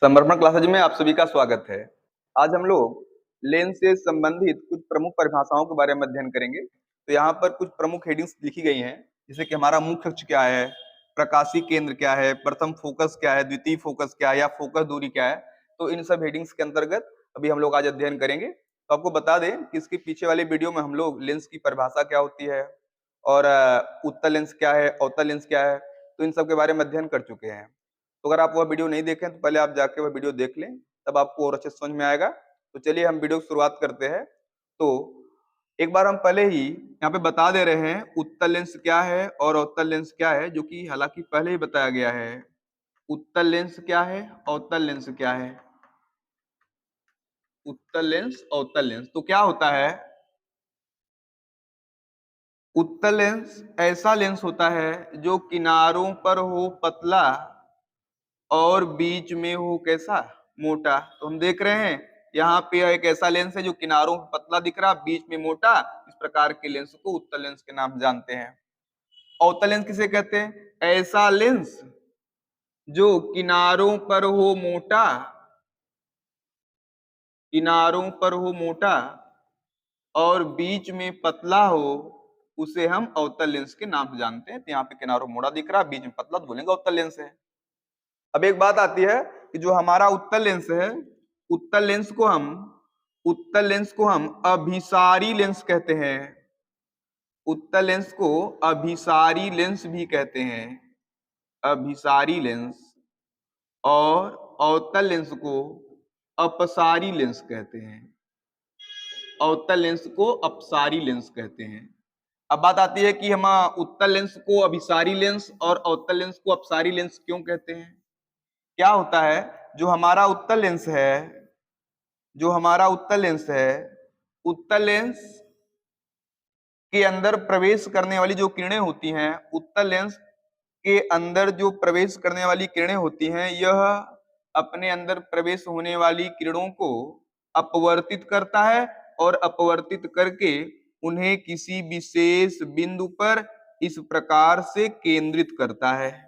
समर्पण क्लासेज में आप सभी का स्वागत है। आज हम लोग लेंस से संबंधित कुछ प्रमुख परिभाषाओं के बारे में अध्ययन करेंगे। तो यहाँ पर कुछ प्रमुख हेडिंग्स लिखी गई हैं, जैसे कि हमारा मुख्य अक्ष क्या है, प्रकाशीय केंद्र क्या है, प्रथम फोकस क्या है, द्वितीय फोकस क्या है या फोकस दूरी क्या है। तो इन सब हेडिंग्स के अंतर्गत अभी हम लोग आज अध्ययन करेंगे। तो आपको बता दें कि इसके पीछे वाले वीडियो में हम लोग लेंस की परिभाषा क्या होती है और उत्तल लेंस क्या है, अवतल लेंस क्या है, तो इन सब के बारे में अध्ययन कर चुके हैं। तो अगर आप वह वीडियो नहीं देखें तो पहले आप जाके वह वीडियो देख लें, तब आपको और अच्छे से समझ में आएगा। तो चलिए हम वीडियो की शुरुआत करते हैं। तो एक बार हम पहले ही यहाँ पे बता दे रहे हैं उत्तल लेंस क्या है और अवतल लेंस क्या है, जो कि हालांकि पहले ही बताया गया है। उत्तल लेंस क्या है, अवतल लेंस क्या है। उत्तल लेंस, अवतल लेंस तो क्या होता है। उत्तल लेंस ऐसा लेंस होता है जो किनारों पर हो पतला और बीच में हो कैसा, मोटा। तो हम देख रहे हैं यहाँ पे एक ऐसा लेंस है जो किनारों पे पतला दिख रहा, बीच में मोटा। इस प्रकार के लेंस को उत्तल लेंस के नाम जानते हैं। अवतल लेंस किसे कहते हैं, ऐसा लेंस जो किनारों पर हो मोटा, किनारों पर हो मोटा और बीच में पतला हो, उसे हम अवतल लेंस के नाम से जानते हैं। तो यहाँ पे किनारों मोटा दिख रहा, बीच में पतला, तो बोलेंगे अवतल लेंस है। अब एक बात आती है कि जो हमारा उत्तल लेंस है, उत्तल लेंस को हम उत्तल लेंस को हम अभिसारी लेंस कहते हैं। उत्तल लेंस को अभिसारी लेंस भी कहते हैं, अभिसारी लेंस। और अवतल लेंस को अपसारी लेंस कहते हैं, अवतल लेंस को अपसारी लेंस कहते हैं। अब बात आती है कि हम उत्तल लेंस को अभिसारी लेंस और अवतल लेंस को अपसारी लेंस क्यों कहते हैं। क्या होता है, जो हमारा उत्तल लेंस है, जो हमारा उत्तल लेंस है, उत्तल लेंस के अंदर प्रवेश करने वाली जो किरणें होती हैं, उत्तल लेंस के अंदर जो प्रवेश करने वाली किरणें होती हैं, यह अपने अंदर प्रवेश होने वाली किरणों को अपवर्तित करता है और अपवर्तित करके उन्हें किसी विशेष बिंदु पर इस प्रकार से केंद्रित करता है,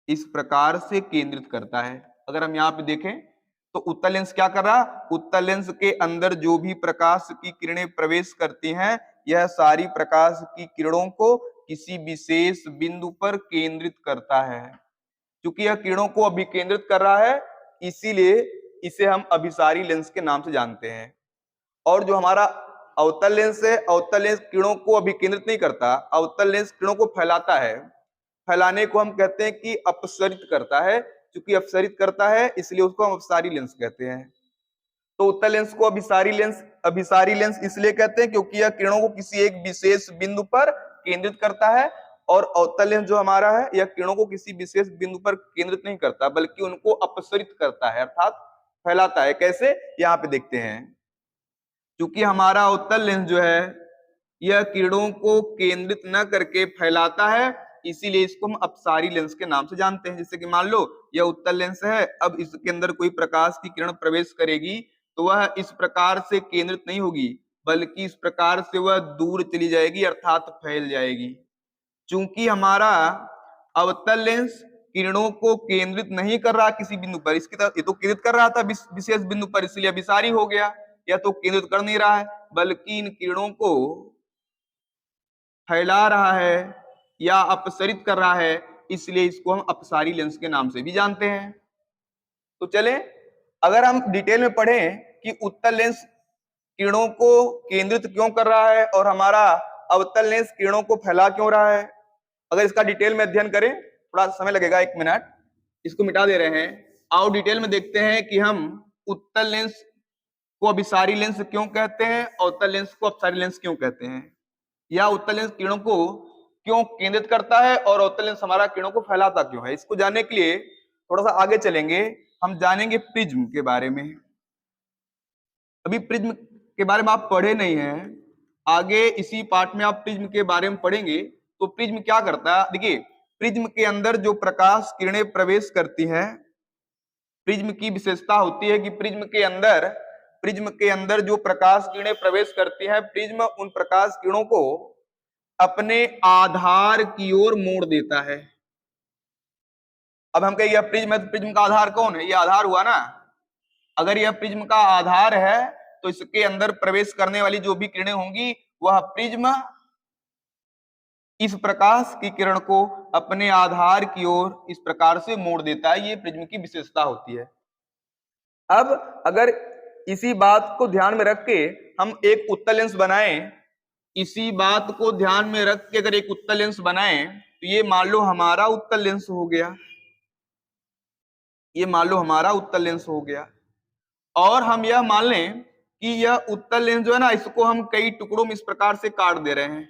इस प्रकार से केंद्रित करता है। अगर हम यहाँ पे देखें तो उत्तल लेंस क्या कर रहा, उत्तल लेंस के अंदर जो भी प्रकाश की किरणें प्रवेश करती हैं, यह सारी प्रकाश की किरणों को किसी विशेष बिंदु पर केंद्रित करता है। क्योंकि यह किरणों को अभिकेंद्रित कर रहा है, इसीलिए इसे हम अभिसारी लेंस के नाम से जानते हैं। और जो हमारा अवतल लेंस है, अवतल लेंस किरणों को अभिकेंद्रित नहीं करता, अवतल लेंस किरणों को फैलाता है। फैलाने को हम कहते हैं कि अपसरित करता है। क्योंकि अपसरित करता है इसलिए उसको हम अपसारी लेंस कहते हैं। तो उत्तल लेंस को अभिसारी लेंस इसलिए कहते हैं क्योंकि यह किरणों को किसी एक विशेष बिंदु पर केंद्रित करता है। और अवतल लेंस जो हमारा है, यह किरणों को किसी विशेष बिंदु पर केंद्रित नहीं करता, बल्कि उनको अपसरित करता है, अर्थात फैलाता है। कैसे, यहाँ पे देखते हैं। क्योंकि हमारा उत्तल लेंस जो है, यह किरणों को केंद्रित न करके फैलाता है, इसीलिए इसको हम अपसारी लेंस के नाम से जानते हैं। जैसे कि मान लो यह उत्तल लेंस है, अब इसके अंदर कोई प्रकाश की किरण प्रवेश करेगी तो वह इस प्रकार से केंद्रित नहीं होगी, बल्कि इस प्रकार से वह दूर चली जाएगी, अर्थात फैल जाएगी। चूंकि हमारा अवतल लेंस किरणों को केंद्रित नहीं कर रहा किसी बिंदु पर, इसकी तरफ ये तो केंद्रित कर रहा था विशेष बिंदु पर, इसलिए अभिसारी हो गया। या तो केंद्रित कर नहीं रहा है, बल्कि इन किरणों को फैला रहा है या अपसरित कर रहा है, इसलिए इसको हम अपसारी लेंस के नाम से भी जानते हैं। तो चले, अगर हम डिटेल में पढ़ें कि उत्तल लेंस किरणों को केंद्रित क्यों कर रहा है और हमारा अवतल लेंस किरणों को फैला क्यों रहा है, अगर इसका डिटेल में अध्ययन करें, थोड़ा समय लगेगा, 1 मिनट, इसको मिटा दे रहे हैं। आओ डिटेल में देखते हैं कि हम उत्तल लेंस को अभिसारी लेंस क्यों कहते हैं, अवतल लेंस को अपसारी लेंस क्यों कहते हैं, या उत्तल लेंस किरणों को क्यों केंद्रित करता है और अवतल लेंस हमारा किरणों को फैलाता क्यों है। इसको जानने के लिए थोड़ा सा आगे चलेंगे, हम जानेंगे प्रिज्म के बारे में। अभी प्रिज्म के बारे में आप पढ़े नहीं हैं, आगे इसी पार्ट में आप प्रिज्म के बारे में पढ़ेंगे। तो प्रिज्म क्या करता है, देखिए, प्रिज्म के अंदर जो प्रकाश किरणें प्रवेश करती हैं, प्रिज्म की विशेषता होती है कि प्रिज्म के अंदर जो प्रकाश किरणें प्रवेश करती हैं, प्रिज्म उन प्रकाश किरणों को अपने आधार की ओर मोड़ देता है। अब हम कहें यह प्रिज्म है तो प्रिज्म का आधार कौन है? ये आधार हुआ ना। अगर यह प्रिज्म का आधार है तो इसके अंदर प्रवेश करने वाली जो भी किरणें होंगी वह प्रिज्म इस प्रकाश की किरण को अपने आधार की ओर इस प्रकार से मोड़ देता है। ये प्रिज्म की विशेषता होती है। अब अगर इसी बात को ध्यान में रख के हम एक उत्तल लेंस बनाएं, इसी बात को ध्यान में रख के अगर एक उत्तल लेंस बनाएं तो ये मान लो हमारा उत्तल लेंस हो गया, ये मान लो हमारा उत्तल लेंस हो गया। और हम यह मान लें कि यह उत्तल लेंस जो है ना, इसको हम कई टुकड़ों में इस प्रकार से काट दे रहे हैं।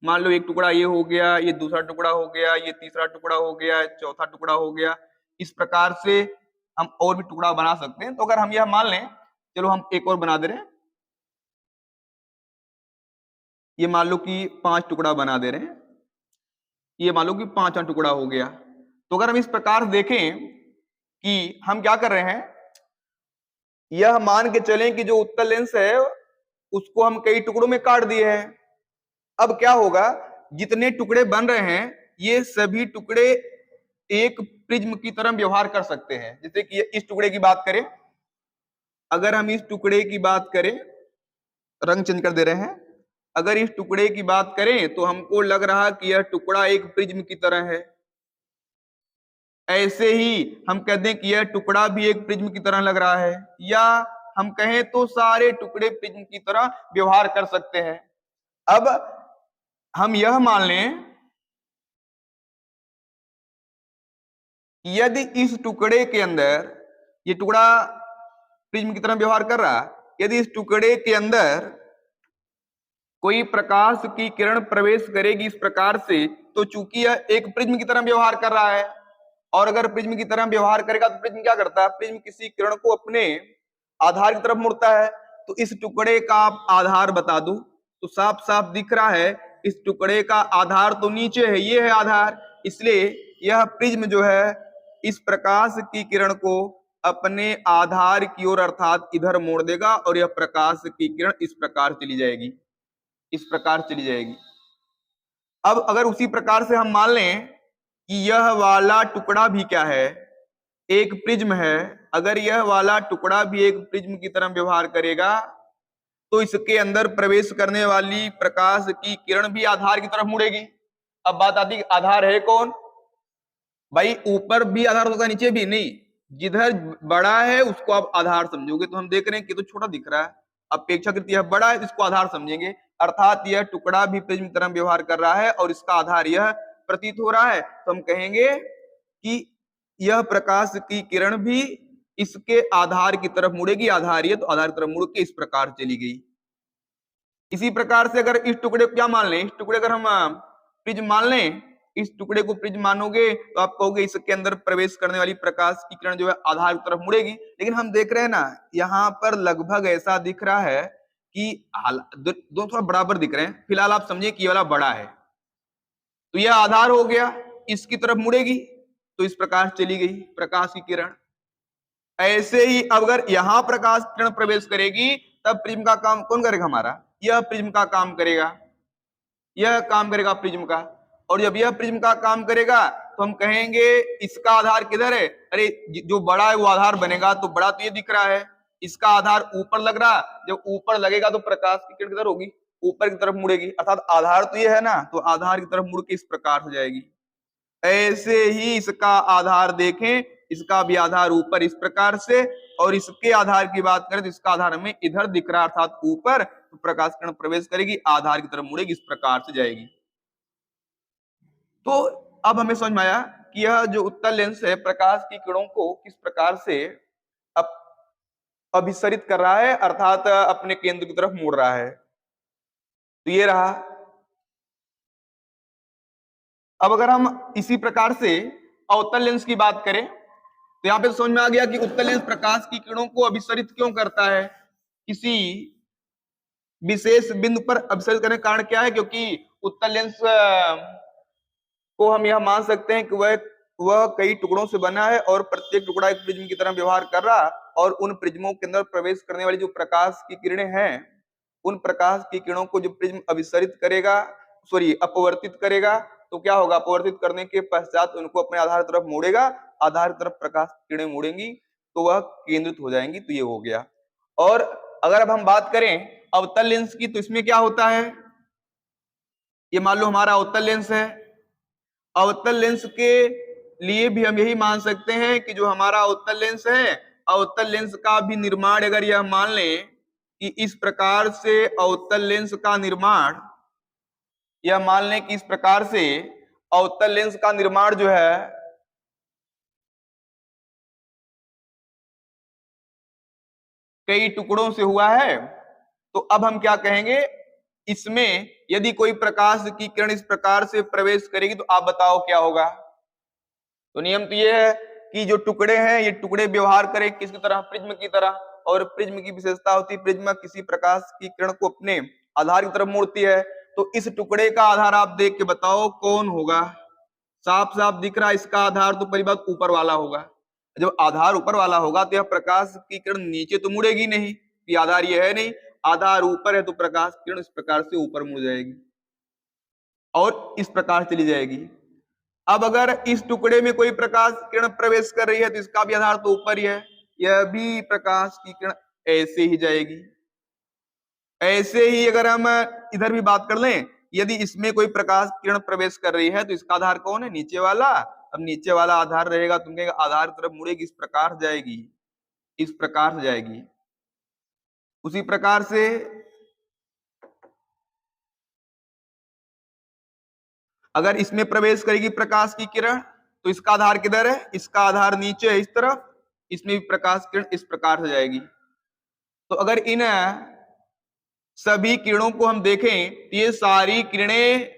मान लो एक टुकड़ा ये हो गया, ये दूसरा टुकड़ा हो गया, ये तीसरा टुकड़ा हो गया, चौथा टुकड़ा हो गया। इस प्रकार से हम और भी टुकड़ा बना सकते हैं। तो अगर हम यह मान लें, चलो हम एक और बना दे रहे हैं, ये मान लो कि 5 टुकड़ा बना दे रहे हैं, ये मान लो कि 5वां टुकड़ा हो गया। तो अगर हम इस प्रकार देखें कि हम क्या कर रहे हैं, यह मान के चलें कि जो उत्तल लेंस है उसको हम कई टुकड़ों में काट दिए हैं। अब क्या होगा, जितने टुकड़े बन रहे हैं ये सभी टुकड़े एक प्रिज्म की तरह व्यवहार कर सकते हैं। जैसे कि इस टुकड़े की बात करें, अगर हम इस टुकड़े की बात करें, रंग चेंज कर दे रहे हैं, अगर इस टुकड़े की बात करें तो हमको लग रहा कि यह टुकड़ा एक प्रिज्म की तरह है। ऐसे ही हम कहते हैं कि यह टुकड़ा भी एक प्रिज्म की तरह लग रहा है, या हम कहें तो सारे टुकड़े प्रिज्म की तरह व्यवहार कर सकते हैं। अब हम यह मान लें यदि इस टुकड़े के अंदर, ये टुकड़ा प्रिज्म की तरह व्यवहार कर रहा, यदि इस टुकड़े के अंदर कोई प्रकाश की किरण प्रवेश करेगी इस प्रकार से, तो चूंकि यह एक प्रिज्म की तरह व्यवहार कर रहा है, और अगर प्रिज्म की तरह व्यवहार करेगा तो प्रिज्म क्या करता है, प्रिज्म किसी किरण को अपने आधार की तरफ मुड़ता है। तो इस टुकड़े का आप आधार बता दो, तो साफ साफ दिख रहा है इस टुकड़े का आधार तो नीचे है, ये है आधार। इसलिए यह प्रिज्म जो है इस प्रकाश की किरण को अपने आधार की ओर अर्थात इधर मोड़ देगा, और यह प्रकाश की किरण इस प्रकार चली जाएगी, इस प्रकार चली जाएगी। अब अगर उसी प्रकार से हम मान लें कि यह वाला टुकड़ा भी क्या है, एक प्रिज्म है, अगर यह वाला टुकड़ा भी एक प्रिज्म की तरह व्यवहार करेगा तो इसके अंदर प्रवेश करने वाली प्रकाश की किरण भी आधार की तरफ मुड़ेगी। अब बात आती है आधार है कौन, भाई ऊपर भी आधार होगा नीचे भी नहीं, जिधर बड़ा है उसको आप आधार समझोगे। तो हम देख रहे हैं कि तो छोटा दिख रहा है, अपेक्षाकृत यह बड़ा है, इसको आधार समझेंगे, अर्थात यह टुकड़ा भी प्रिज्म की तरह व्यवहार कर रहा है और इसका आधार यह प्रतीत हो रहा है। तो हम कहेंगे कि यह प्रकाश की किरण भी इसके आधार की तरफ मुड़ेगी, आधार ये तो आधार की तरफ मुड़ के इस प्रकार चली गई। इसी प्रकार से अगर इस टुकड़े को क्या मान लें, इस टुकड़े अगर हम प्रिज्म मान लें, इस टुकड़े को प्रिज्म मानोगे तो आप कहोगे इसके अंदर प्रवेश करने वाली प्रकाश की किरण जो है आधार की तरफ मुड़ेगी। लेकिन हम देख रहे हैं ना, यहाँ पर लगभग ऐसा दिख रहा है कि दोनों थोड़ा बराबर दिख रहे हैं। फिलहाल आप समझिए कि ये वाला बड़ा है, तो यह आधार हो गया, इसकी तरफ मुड़ेगी तो इस प्रकार चली गई प्रकाश की किरण। ऐसे ही अगर यहां प्रकाश किरण प्रवेश करेगी तब प्रिज्म का काम कौन करेगा, हमारा यह प्रिज्म का काम करेगा, यह काम करेगा प्रिज्म का। और जब यह प्रिज्म का काम करेगा तो हम कहेंगे इसका आधार किधर है, अरे जो बड़ा है वो आधार बनेगा, तो बड़ा तो ये दिख रहा है, इसका आधार ऊपर लग रहा, जब ऊपर लगेगा तो प्रकाश की किरण किधर होगी, ऊपर की तरफ मुड़ेगी, अर्थात आधार तो ये है ना, तो आधार की तरफ मुड़ के इस प्रकार हो जाएगी। ऐसे ही इसका आधार देखें, इसका भी आधार ऊपर इस प्रकार से, और इसके आधार की बात करें तो इसका आधार हमें इधर दिख रहा है अर्थात ऊपर, तो प्रकाश किरण प्रवेश करेगी आधार की तरफ मुड़ेगी, इस प्रकार से जाएगी। तो अब हमें समझ में आया कि यह जो उत्तल लेंस है प्रकाश की किरणों को किस प्रकार से अभिसरित कर रहा है, अर्थात अपने केंद्र की तरफ मोड़ रहा है। तो ये रहा। अब अगर हम इसी प्रकार से अवतल लेंस की बात करें तो यहाँ पे समझ में आ गया कि उत्तल लेंस प्रकाश की किरणों को अभिसरित क्यों करता है, किसी विशेष बिंदु पर अभिसरित करने का कारण क्या है, क्योंकि उत्तल लेंस को हम यह मान सकते हैं कि वह कई टुकड़ों से बना है और प्रत्येक टुकड़ा एक प्रिज्म की तरह व्यवहार कर रहा, और उन प्रिज्मों के अंदर प्रवेश करने वाली जो प्रकाश की किरणें हैं, उन प्रकाश की किरणों को जो प्रिज्म अभिसरित करेगा, अपवर्तित करेगा, तो क्या होगा, अपवर्तित करने के पश्चात उनको अपने आधार तरफ मोड़ेगा, आधार तरफ प्रकाश किरणें मुड़ेंगी तो वह केंद्रित हो जाएंगी। तो ये हो गया। और अगर अब हम बात करें अवतल लेंस की, तो इसमें क्या होता है, ये मान लो हमारा अवतल लेंस है। अवतल लेंस के लिए भी हम यही मान सकते हैं कि जो हमारा अवतल लेंस है, अवतल लेंस का भी निर्माण अगर यह मान लें कि इस प्रकार से अवतल लेंस का निर्माण, यह मान लें कि इस प्रकार से अवतल लेंस का निर्माण जो है कई टुकड़ों से हुआ है, तो अब हम क्या कहेंगे, इसमें यदि कोई प्रकाश की किरण इस प्रकार से प्रवेश करेगी तो आप बताओ क्या होगा। तो नियम तो ये है कि जो टुकड़े हैं ये टुकड़े व्यवहार करें किसकी तरह, प्रिज्म की तरह। और प्रिज्म की विशेषता होती है, प्रिज्म किसी प्रकाश की किरण को अपने आधार की तरफ मोड़ती है। तो इस टुकड़े का आधार आप देख के बताओ कौन होगा। साफ साफ दिख रहा है इसका आधार तो पहली बात ऊपर वाला होगा। जब आधार ऊपर वाला होगा तो यह प्रकाश की किरण नीचे तो मुड़ेगी नहीं, ये आधार ये है नहीं, आधार ऊपर है तो प्रकाश किरण इस प्रकार से ऊपर मुड़ जाएगी और इस प्रकार चली जाएगी। अब अगर इस टुकड़े में कोई प्रकाश किरण प्रवेश कर रही है तो इसका भी आधार तो ऊपर ही है, यह भी प्रकाश की किरण ऐसे ही जाएगी। ऐसे ही अगर हम इधर भी बात कर लें, यदि इसमें कोई प्रकाश किरण प्रवेश कर रही है तो इसका आधार कौन है, नीचे वाला। अब नीचे वाला आधार रहेगा, तुम कहेगा आधार की तरफ मुड़ेगी, इस प्रकार जाएगी, इस प्रकार से जाएगी। उसी प्रकार से अगर इसमें प्रवेश करेगी प्रकाश की किरण तो इसका आधार किधर है, इसका आधार नीचे है इस तरफ, इसमें भी प्रकाश किरण इस प्रकार से जाएगी। तो अगर इन सभी किरणों को हम देखें तो ये सारी किरणें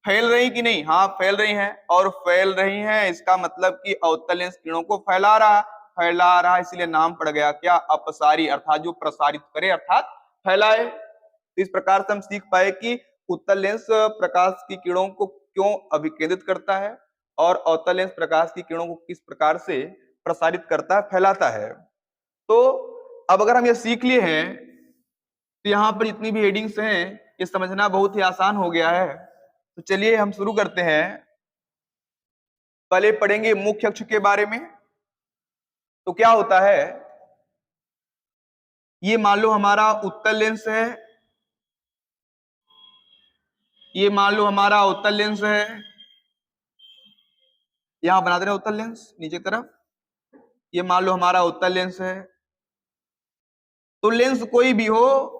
फैल रही कि नहीं, हाँ फैल रही हैं, और फैल रही हैं इसका मतलब कि अवतल लेंस किरणों को फैला रहा, इसलिए नाम पड़ गया क्या, अपसारी, अर्थात जो प्रसारित करे अर्थात फैलाए। तो इस प्रकार से हम सीख पाए कि उत्तल लेंस प्रकाश की किरणों को क्यों अभिकेंद्रित करता है और अवतल लेंस प्रकाश की किरणों को किस प्रकार से प्रसारित करता है, फैलाता है। तो अब अगर हम ये सीख लिए हैं तो यहाँ पर जितनी भी हेडिंग्स हैं ये समझना बहुत ही आसान हो गया है। तो चलिए हम शुरू करते हैं। पहले पढ़ेंगे मुख्य अक्ष के बारे में। तो क्या होता है, ये मान लो हमारा उत्तल लेंस है, ये मान लो हमारा उत्तल लेंस है, यहां बना दे रहे उत्तल लेंस नीचे तरफ, ये मान लो हमारा उत्तल लेंस है। तो लेंस कोई भी हो,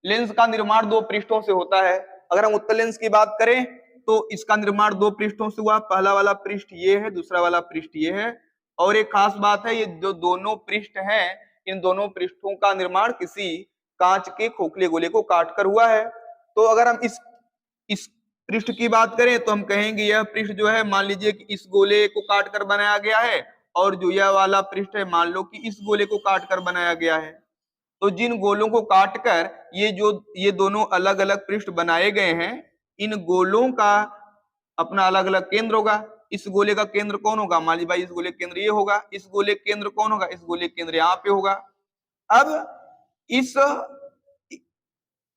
लेंस का निर्माण दो पृष्ठों से होता है। अगर हम उत्तल लेंस की बात करें तो इसका निर्माण दो पृष्ठों से हुआ, पहला वाला पृष्ठ ये है, दूसरा वाला पृष्ठ ये है। और एक खास बात है, ये जो दोनों पृष्ठ हैं, इन दोनों पृष्ठों का निर्माण किसी कांच के खोखले गोले को काटकर हुआ है। तो अगर हम इस पृष्ठ की बात करें तो हम कहेंगे यह पृष्ठ जो है, मान लीजिए कि इस गोले को काटकर बनाया गया है, और जो यह वाला पृष्ठ है मान लो कि इस गोले को काटकर बनाया गया है। तो जिन गोलों को काटकर ये दोनों अलग अलग पृष्ठ बनाए गए हैं, इन गोलों का अपना अलग अलग केंद्र होगा। इस गोले का केंद्र कौन होगा, मान लीजिए भाई इस गोले केंद्र ये होगा, इस गोले केंद्र कौन होगा, इस गोले केंद्र यहाँ पे होगा। अब इस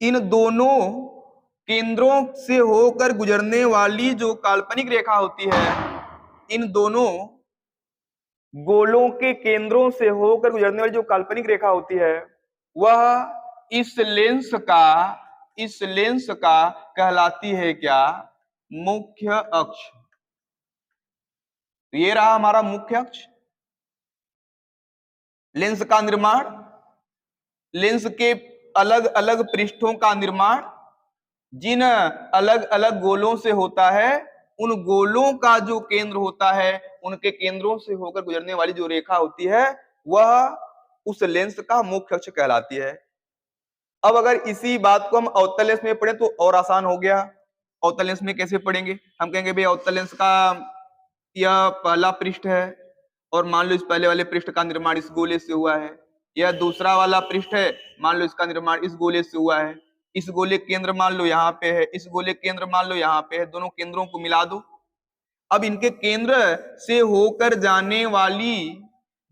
इन दोनों केंद्रों से होकर गुजरने वाली जो काल्पनिक रेखा होती है, इन दोनों गोलों के केंद्रों से होकर गुजरने वाली जो काल्पनिक रेखा होती है, वह इस लेंस का कहलाती है क्या, मुख्य अक्ष। तो ये रहा हमारा मुख्य अक्ष। लेंस का निर्माण, लेंस के अलग अलग पृष्ठों का निर्माण जिन अलग अलग गोलों से होता है, उन गोलों का जो केंद्र होता है, उनके केंद्रों से होकर गुजरने वाली जो रेखा होती है, वह उस लेंस का मुख्य अक्ष कहलाती है। अब अगर इसी बात को हम अवतल लेंस में पढ़े तो और आसान हो गया। अवतल लेंस में कैसे पढ़ेंगे, हम कहेंगे भाई अवतल लेंस का यह पहला पृष्ठ है, और मान लो इस पहले वाले पृष्ठ का निर्माण इस गोले से हुआ है। यह दूसरा वाला पृष्ठ है, मान लो इसका निर्माण इस गोले से हुआ है। इस गोले केंद्र मान लो यहाँ पे है, इस गोले केंद्र मान लो यहाँ पे है, दोनों केंद्रों को मिला दो। अब इनके केंद्र से होकर जाने वाली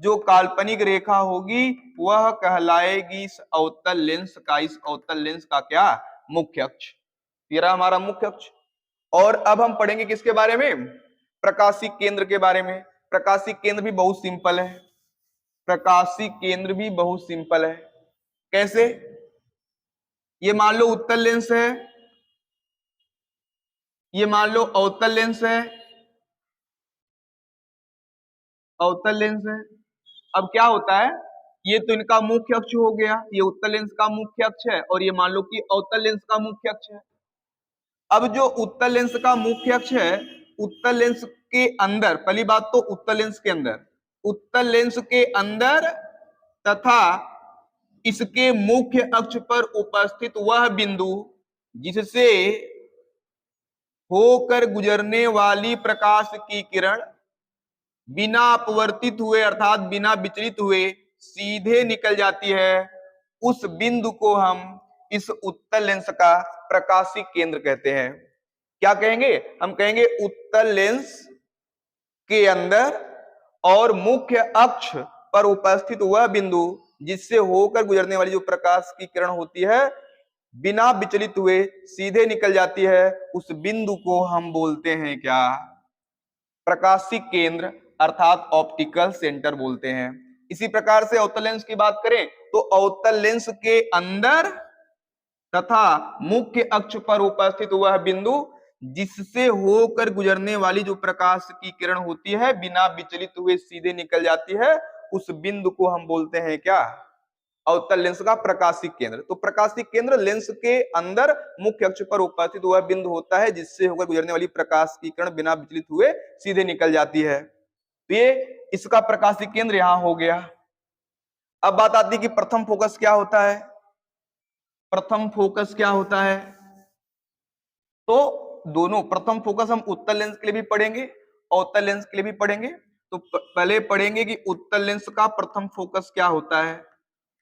जो काल्पनिक रेखा होगी वह कहलाएगी इस अवतल लेंस का क्या, मुख्य अक्ष। ये रहा हमारा मुख्य अक्ष। और अब हम पढ़ेंगे किसके बारे में, प्रकाशिक केंद्र के बारे में। प्रकाशिक केंद्र भी बहुत सिंपल है, प्रकाशिक केंद्र भी बहुत सिंपल है। कैसे, ये मान लो उत्तल लेंस है, ये मान लो अवतल लेंस है, अवतल लेंस है। अब क्या होता है, ये तो इनका मुख्य अक्ष हो गया, ये उत्तल लेंस का मुख्य अक्ष है, और ये मान लो कि अवतल लेंस का मुख्य अक्ष है। अब जो उत्तल लेंस का मुख्य अक्ष है, उत्तल लेंस के अंदर, पहली बात तो उत्तल लेंस के अंदर, उत्तल लेंस के अंदर तथा इसके मुख्य अक्ष पर उपस्थित वह बिंदु जिससे होकर गुजरने वाली प्रकाश की किरण बिना अपवर्तित हुए अर्थात बिना विचलित हुए सीधे निकल जाती है, उस बिंदु को हम इस उत्तल लेंस का प्रकाशिक केंद्र कहते हैं। क्या कहेंगे, हम कहेंगे उत्तल लेंस के अंदर और मुख्य अक्ष पर उपस्थित वह बिंदु जिससे होकर गुजरने वाली जो प्रकाश की किरण होती है बिना विचलित हुए सीधे निकल जाती है, उस बिंदु को हम बोलते हैं क्या, प्रकाशिक केंद्र अर्थात ऑप्टिकल सेंटर बोलते हैं। इसी प्रकार से अवतल लेंस की बात करें तो अवतल लेंस के अंदर तथा मुख्य अक्ष पर उपस्थित वह बिंदु जिससे होकर गुजरने वाली जो प्रकाश की किरण होती है बिना विचलित हुए सीधे निकल जाती है, उस बिंदु को हम बोलते हैं क्या, अवतल लेंस का प्रकाशिक केंद्र। तो प्रकाशिक केंद्र लेंस के अंदर मुख्य अक्ष पर उपस्थित वह बिंदु होता है जिससे होकर गुजरने वाली प्रकाश की किरण बिना विचलित हुए सीधे निकल जाती है। तो ये इसका प्रकाशिक केंद्र यहां हो गया। अब बात आती है कि प्रथम फोकस क्या होता है। प्रथम फोकस क्या होता है, तो दोनों, प्रथम फोकस हम उत्तल लेंस के लिए भी पढ़ेंगे अवतल लेंस के लिए भी पढ़ेंगे। तो पहले पढ़ेंगे कि उत्तल लेंस का प्रथम फोकस क्या होता है,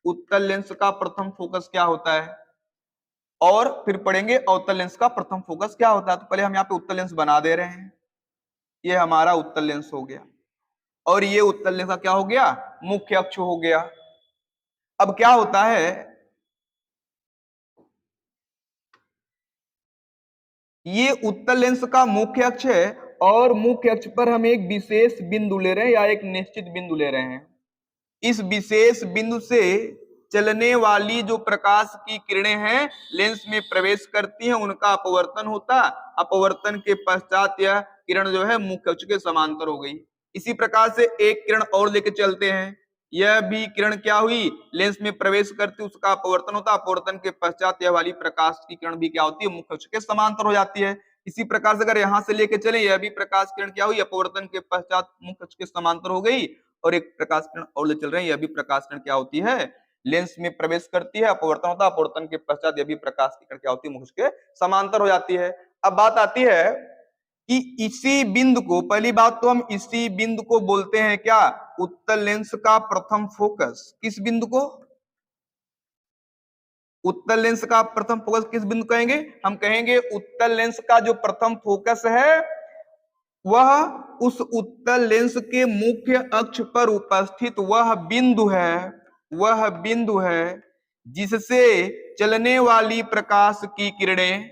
उत्तल लेंस का प्रथम फोकस क्या होता है, और फिर पढ़ेंगे अवतल लेंस का प्रथम फोकस क्या होता है। तो पहले हम यहाँ पे उत्तल लेंस बना दे रहे हैं, ये हमारा उत्तल लेंस हो गया, और ये उत्तल लेंस का क्या हो गया, मुख्य अक्ष हो गया। अब क्या होता है, ये उत्तल लेंस का मुख्य अक्ष है और मुख्य अक्ष पर हम एक विशेष बिंदु ले रहे हैं या एक निश्चित बिंदु ले रहे हैं। इस विशेष बिंदु से चलने वाली जो प्रकाश की किरणें हैं लेंस में प्रवेश करती हैं, उनका अपवर्तन होता, अपवर्तन के पश्चात यह किरण जो है मुख्य अक्ष के समांतर हो गई। इसी प्रकार से एक किरण और लेके चलते हैं, यह भी किरण क्या हुई, लेंस में प्रवेश करती, उसका अपवर्तन होता, अपवर्तन के पश्चात यह वाली प्रकाश की किरण भी क्या होती है, मुख्य अक्ष के समांतर हो जाती है। इसी प्रकार से अगर यहां से लेके चले, यह भी प्रकाश किरण क्या हुई, अपवर्तन के पश्चात मुख्य अक्ष के समांतर हो गई, और एक प्रकाश किरण और ले चल रहे हैं, यह भी प्रकाश किरण क्या होती है, लेंस में प्रवेश करती है, अपवर्तन होता है, अपवर्तन के पश्चात यह भी प्रकाश की किरण क्या होती है, मुख्य अक्ष के समांतर हो जाती है। अब बात आती है कि इसी बिंदु को, पहली बात तो हम इसी बिंदु को बोलते हैं क्या, उत्तल लेंस का प्रथम फोकस। किस बिंदु को, उत्तल लेंस का प्रथम फोकस किस बिंदु कहेंगे, हम कहेंगे उत्तल लेंस का जो प्रथम फोकस है वह उस उत्तल लेंस के मुख्य अक्ष पर उपस्थित वह बिंदु है, वह बिंदु है जिससे चलने वाली प्रकाश की किरणें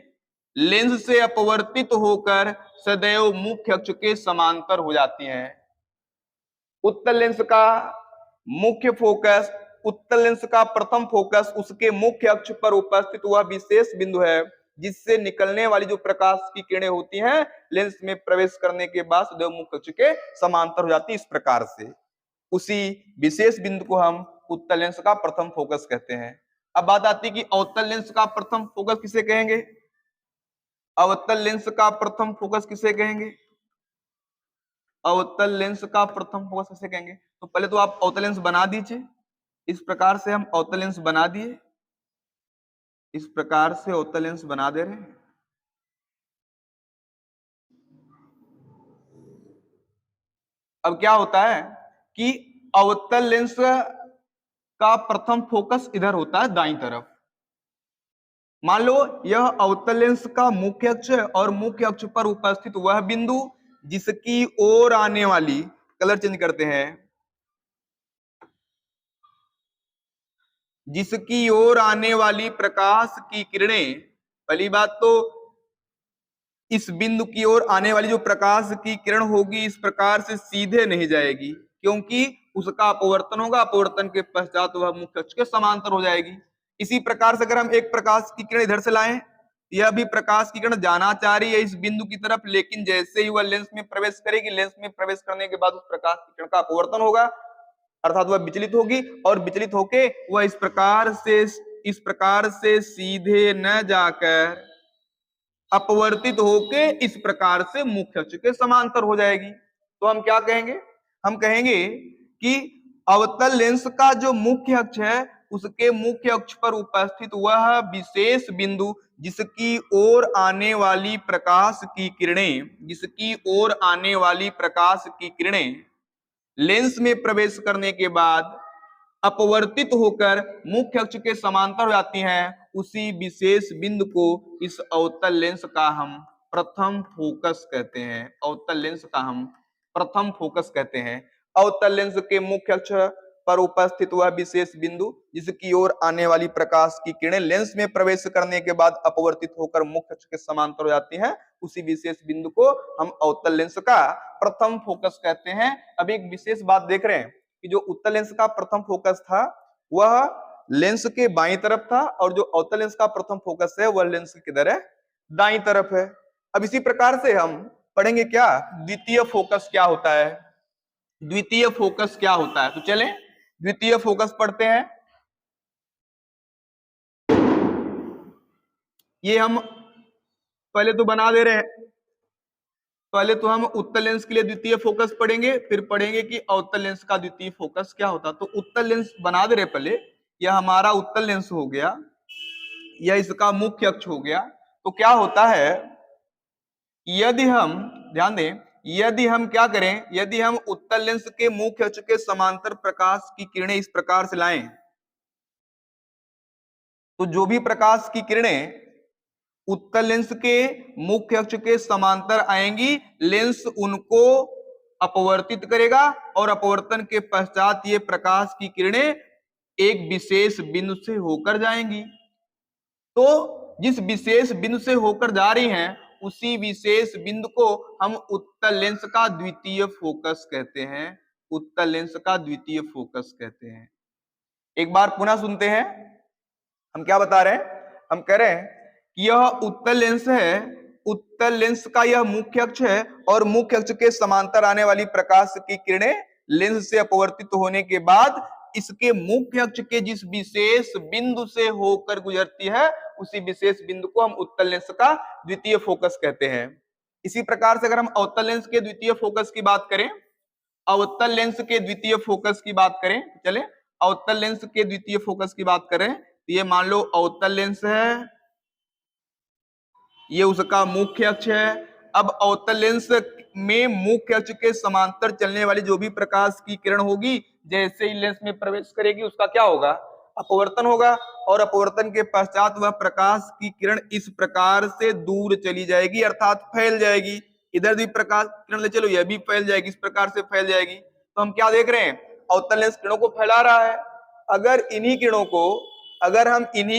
लेंस से अपवर्तित होकर सदैव मुख्य अक्ष के समांतर हो जाती हैं। उत्तल लेंस का मुख्य फोकस, उत्तल लेंस का प्रथम फोकस उसके मुख्य अक्ष पर उपस्थित वह विशेष बिंदु है जिससे निकलने वाली जो प्रकाश की किरणें होती हैं लेंस में प्रवेश करने के बाद सदैव मुख्य अक्ष के समांतर हो जाती है। इस प्रकार से उसी विशेष बिंदु को हम उत्तल लेंस का प्रथम फोकस कहते हैं। अब बात आती है कि अवतल लेंस का प्रथम फोकस किसे कहेंगे, अवतल लेंस का प्रथम फोकस किसे कहेंगे, अवतल लेंस का प्रथम फोकस किसे कहेंगे। तो पहले तो आप अवतल लेंस बना दीजिए, इस प्रकार से हम अवतल लेंस बना दिए, इस प्रकार से अवतल लेंस बना दे रहे हैं। अब क्या होता है कि अवतल लेंस का प्रथम फोकस इधर होता है दाईं तरफ। मान लो यह अवतल लेंस का मुख्य अक्ष है और मुख्य अक्ष पर उपस्थित वह बिंदु जिसकी ओर आने वाली, कलर चेंज करते हैं, जिसकी ओर आने वाली प्रकाश की किरणें, पहली बात तो इस बिंदु की ओर आने वाली जो प्रकाश की किरण होगी इस प्रकार से सीधे नहीं जाएगी, क्योंकि उसका अपवर्तन होगा, अपवर्तन के पश्चात वह मुख्य अक्ष के समांतर हो जाएगी। इसी प्रकार से अगर हम एक प्रकाश की किरण इधर से लाएं, यह भी प्रकाश की किरण जाना चाह रही है इस बिंदु की तरफ, लेकिन जैसे ही वह लेंस में प्रवेश करेगी, लेंस में प्रवेश करने के बाद उस प्रकाश की किरण का अपवर्तन होगा, अर्थात वह विचलित होगी, और विचलित होके वह इस प्रकार से सीधे न जाकर अपवर्तित होके इस प्रकार से मुख्य अक्ष के समांतर हो जाएगी। तो हम क्या कहेंगे? हम कहेंगे कि अवतल लेंस का जो मुख्य अक्ष है उसके मुख्य अक्ष पर उपस्थित वह विशेष बिंदु जिसकी ओर आने वाली प्रकाश की किरणें लेंस में प्रवेश करने के बाद अपवर्तित होकर मुख्य अक्ष के समांतर हो जाती हैं, उसी विशेष बिंदु को इस अवतल लेंस का हम प्रथम फोकस कहते हैं। अवतल लेंस का हम प्रथम फोकस कहते हैं। अवतल लेंस के मुख्य अक्ष पर उपस्थित वह विशेष बिंदु जिसकी ओर आने वाली प्रकाश की किरणें लेंस में प्रवेश करने के बाद अपवर्तित होकर मुख्य अक्ष के समांतर हो जाती हैं, उसी विशेष बिंदु को हम अवतल लेंस का प्रथम फोकस कहते हैं। अब एक विशेष बात देख रहे हैं कि जो उत्तल लेंस का प्रथम फोकस था वह लेंस के बाईं तरफ था, और जो अवतल लेंस का प्रथम फोकस है वह लेंस के किधर है? दाईं तरफ है। अब इसी प्रकार से हम पढ़ेंगे क्या द्वितीय फोकस क्या होता है। द्वितीय फोकस क्या होता है, तो चलें द्वितीय फोकस पढ़ते हैं। ये हम पहले तो बना दे रहे हैं, पहले तो हम उत्तल लेंस के लिए द्वितीय फोकस पढ़ेंगे, फिर पढ़ेंगे कि अवतल लेंस का द्वितीय फोकस क्या होता। तो उत्तल लेंस बना दे रहे पहले, यह हमारा उत्तल लेंस हो गया, यह इसका मुख्य अक्ष हो गया। तो क्या होता है, यदि हम ध्यान दें, यदि हम क्या करें, यदि हम उत्तल लेंस के मुख्य अक्ष के समांतर प्रकाश की किरणें इस प्रकार से लाएं, तो जो भी प्रकाश की किरणें उत्तल लेंस के मुख्य अक्ष के समांतर आएंगी, लेंस उनको अपवर्तित करेगा, और अपवर्तन के पश्चात ये प्रकाश की किरणें एक विशेष बिंदु से होकर जाएंगी। तो जिस विशेष बिंदु से होकर जा रही हैं उसी विशेष बिंदु को हम उत्तल लेंस का द्वितीय फोकस कहते हैं। उत्तल लेंस का द्वितीय फोकस कहते हैं। एक बार पुनः सुनते हैं, हम क्या बता रहे हैं? हम कह रहे हैं कि यह उत्तल लेंस है, उत्तल लेंस का यह मुख्य अक्ष है, और मुख्य अक्ष के समांतर आने वाली प्रकाश की किरणें लेंस से अपवर्तित होने के बाद इसके मुख्य अक्ष के जिस विशेष बिंदु से होकर गुजरती है उसी विशेष बिंदु को हम उत्तल लेंस का द्वितीय फोकस कहते हैं। इसी प्रकार से अगर हम अवतल लेंस के द्वितीय फोकस की बात करें, अवतल लेंस के द्वितीय फोकस की बात करें, चले अवतल लेंस के द्वितीय फोकस की बात करें, तो ये मान लो अवतल लेंस है, ये उसका मुख्य अक्ष है। अब अवतल लेंस में मुख्य अक्ष के समांतर चलने वाली जो भी प्रकाश की किरण होगी, जैसे ही लेंस में प्रवेश करेगी उसका क्या होगा? अपवर्तन होगा, और अपवर्तन के पश्चात वह प्रकाश की किरण इस प्रकार से दूर चली जाएगी, अर्थात फैल जाएगी। इधर भी प्रकाश किरण ले चलो, यह भी फैल जाएगी, इस प्रकार से फैल जाएगी। तो हम क्या देख रहे हैं? अवतल लेंस किरणों को फैला रहा है। अगर हम इन्हीं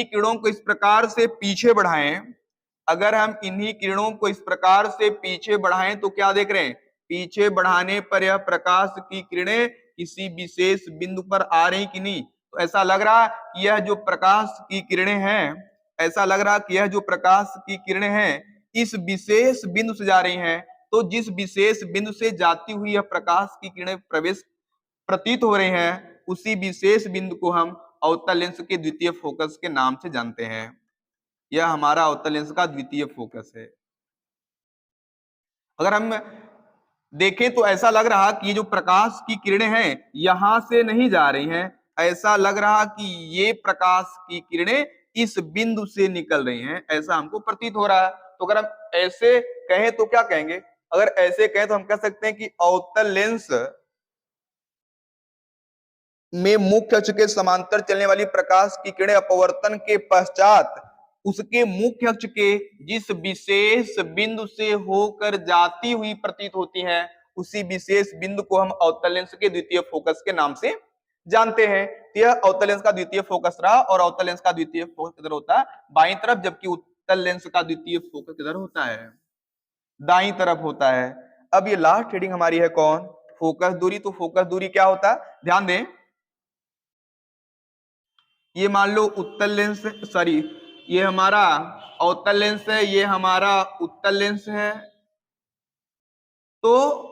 किरणों को इस प्रकार से पीछे बढ़ाएं, अगर हम इन्हीं किरणों को इस प्रकार से पीछे बढ़ाएं तो क्या देख रहे हैं? पीछे बढ़ाने पर यह प्रकाश की किरणें किसी विशेष बिंदु पर आ रही कि नहीं? तो ऐसा लग रहा कि यह जो प्रकाश की किरणें हैं, ऐसा लग रहा कि यह जो प्रकाश की किरणें हैं इस विशेष बिंदु से जा रही हैं। तो जिस विशेष बिंदु से जाती हुई यह प्रकाश की किरणें प्रवेश प्रतीत हो रही हैं, उसी विशेष बिंदु को हम अवतल लेंस के द्वितीय फोकस के नाम से जानते हैं। यह हमारा अवतल लेंस का द्वितीय फोकस है। अगर हम देखें तो ऐसा लग रहा कि ये जो प्रकाश की किरणें हैं यहां से नहीं जा रही हैं, ऐसा लग रहा कि ये प्रकाश की किरणें इस बिंदु से निकल रही हैं, ऐसा हमको प्रतीत हो रहा है। तो अगर हम ऐसे कहें तो क्या कहेंगे? अगर ऐसे कहें तो हम कह सकते हैं कि अवतल लेंस में मुख्य अक्ष के समांतर चलने वाली प्रकाश की किरणें अपवर्तन के पश्चात उसके मुख्य अक्ष के जिस विशेष बिंदु से होकर जाती हुई प्रतीत होती हैं, उसी विशेष बिंदु को हम अवतल लेंस के द्वितीय फोकस के नाम से जानते हैं। यह अवतल लेंस का द्वितीय फोकस रहा, और अवतल लेंस का द्वितीय फोकस किधर होता है? बाईं तरफ, जबकि उत्तल लेंस का द्वितीय फोकस किधर होता है? दाईं तरफ होता है। अब ये लास्ट हेडिंग हमारी है कौन, फोकस दूरी। तो फोकस दूरी क्या होता है, ध्यान दें, ये मान लो उत्तल लेंस, सॉरी ये हमारा अवतल लेंस है, ये हमारा उत्तल लेंस है। तो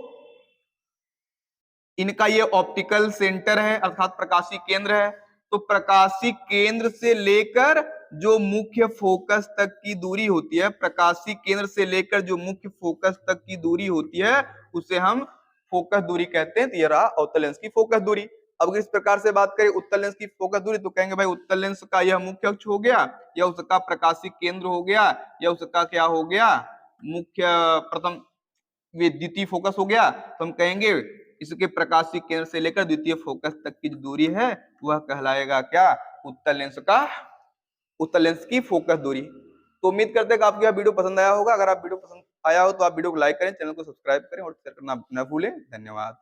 इनका ये ऑप्टिकल सेंटर है अर्थात प्रकाशी केंद्र है। तो प्रकाशी केंद्र से लेकर जो मुख्य फोकस तक की दूरी होती है, प्रकाशी केंद्र से लेकर जो मुख्य फोकस तक की दूरी होती है, उसे हम फोकस दूरी कहते हैं। तो ये रहा अवतल लेंस की फोकस दूरी। अब अगर इस प्रकार से बात करें उत्तल लेंस की फोकस दूरी, तो कहेंगे भाई उत्तल लेंस का यह मुख्य अक्ष हो गया, या उसका प्रकाशी केंद्र हो गया, या उसका क्या हो गया, मुख्य प्रथम द्वितीय फोकस हो गया। तो हम कहेंगे इसके प्रकाशी केंद्र से लेकर द्वितीय फोकस तक की जो दूरी है वह कहलाएगा क्या, उत्तल लेंस का, उत्तल लेंस की फोकस दूरी। तो उम्मीद करते हैं कि आपको यह वीडियो पसंद आया होगा। अगर आप वीडियो पसंद आया हो तो आप वीडियो को लाइक करें, चैनल को सब्सक्राइब करें और शेयर करना न भूलें। धन्यवाद।